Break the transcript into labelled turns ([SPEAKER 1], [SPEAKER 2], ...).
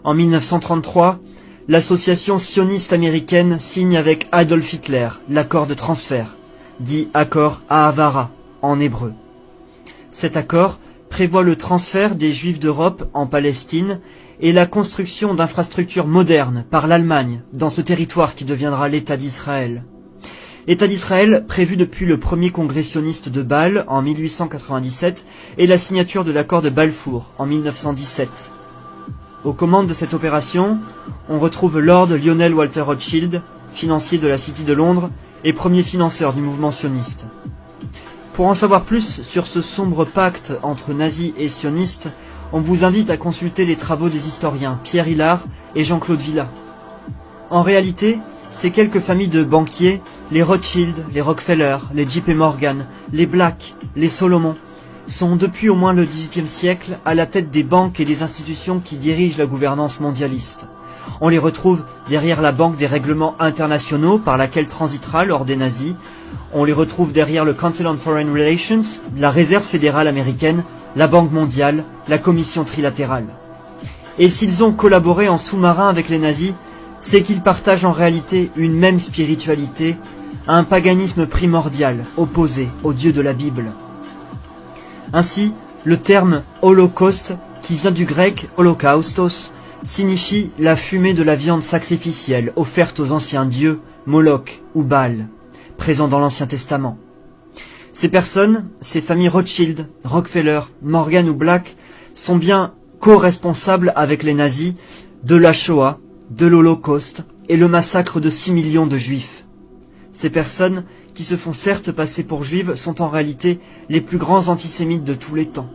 [SPEAKER 1] En 1933, l'association sioniste américaine signe avec Adolf Hitler l'accord de transfert, dit accord Ahavara en hébreu. Cet accord prévoit le transfert des Juifs d'Europe en Palestine et la construction d'infrastructures modernes par l'Allemagne dans ce territoire qui deviendra l'État d'Israël. État d'Israël prévu depuis le premier congrès sioniste de Bâle en 1897 et la signature de l'accord de Balfour en 1917. Aux commandes de cette opération, on retrouve Lord Lionel Walter Rothschild, financier de la City de Londres et premier financeur du mouvement sioniste. Pour en savoir plus sur ce sombre pacte entre nazis et sionistes, on vous invite à consulter les travaux des historiens Pierre Hillard et Jean-Claude Villa. En réalité, ces quelques familles de banquiers, les Rothschild, les Rockefeller, les JP Morgan, les Black, les Solomon, sont depuis au moins le XVIIIe siècle à la tête des banques et des institutions qui dirigent la gouvernance mondialiste. On les retrouve derrière la Banque des règlements internationaux par laquelle transitera l'ordre des nazis. On les retrouve derrière le Council on Foreign Relations, la Réserve fédérale américaine, la Banque mondiale, la Commission trilatérale. Et s'ils ont collaboré en sous-marin avec les nazis, c'est qu'ils partagent en réalité une même spiritualité, un paganisme primordial opposé au Dieu de la Bible. Ainsi, le terme Holocauste, qui vient du grec holocaustos, signifie la fumée de la viande sacrificielle offerte aux anciens dieux, Moloch ou Baal, présents dans l'Ancien Testament. Ces personnes, ces familles Rothschild, Rockefeller, Morgan ou Black, sont bien co-responsables avec les nazis de la Shoah, de l'Holocauste et le massacre de 6 millions de juifs. Ces personnes, qui se font certes passer pour juives, sont en réalité les plus grands antisémites de tous les temps.